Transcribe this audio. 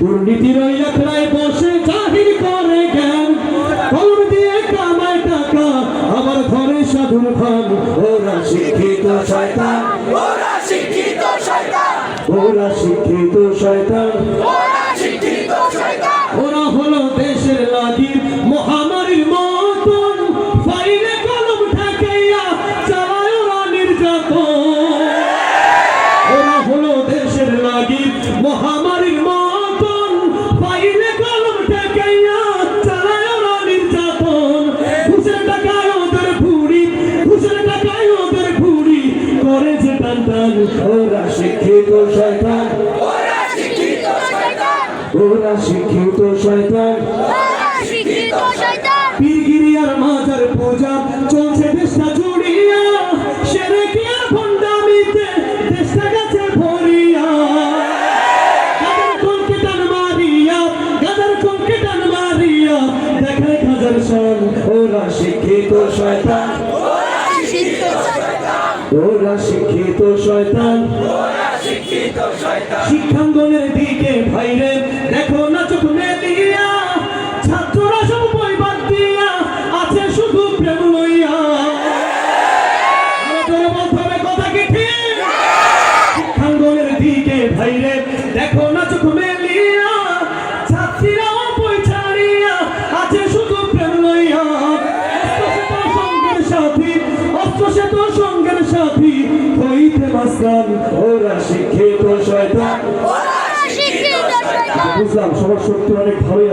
দুর্নীতির ওই আখড়ায় বসে জাহির করে জ্ঞান, কলম দিয়ে কামায় টাকা আবার ঘরে সাধুর খান। ওরা শিক্ষিত শয়তান, ওরা শিক্ষিত শয়তান, ওরা শিক্ষিত শয়তান, ওরা শিক্ষিত শয়তান। ওরা হলো দেশের লাগি মহামারীর মতন, ফাইলে কলম ঠেকাইয়া চালায় ওরা নির্যাতন। ওরা হলো দেশের লাগি মহামারীর মতন, ফাইলে কলম ঠেকাইয়া চালায় ওরা নির্যাতন। ঘুষের টাকায় ওদের ভুড়ি, ঘুষের টাকায় ওদের ভুড়ি করে যে টান টান। ওরা শিক্ষিত শয়তান, ওরা শিক্ষিত শয়তান, ওরা শিক্ষিত শয়তান। ওরা শিক্ষিত শয়তান। পীরগিরি আর মাজার পূজা চলছে দেশটা জুড়িয়া, সেরেকি আর ভণ্ডামিতে দেশটা গেছে ভরিয়া। গাদার কোনকে টান মারিয়া, গাদার কোনকে টান মারিয়া দেখায় খাজার শান। ওরা শিক্ষিত শয়তান, ওরা শিক্ষিত শয়তান, ওরা শিক্ষিত শয়তান। ওরা শিক্ষিত শয়তান। শিক্ষাঙ্গনের দিকে ভাইরে দেখো না চোখ মেলিয়া, ছাত্ররা সব বই বাদ দিয়া আছে শুধু প্রেম লইয়া। আমাদের বলতে হবে কথা কি ঠিক? শিক্ষাঙ্গনের দিকে ভাইরে দেখো না চোখ মেলিয়া, ছাত্রীরা বই ছাড়িয়া আছে শুধু প্রেম লইয়া। অস্ত্র সে তো সঙ্গের সাথী হইতে মাস্তান। ওরা শিক্ষিত শয়তান। ওরা শিক্ষিত শয়তান। বুঝলাম সবার শক্তি অনেক ভালোই।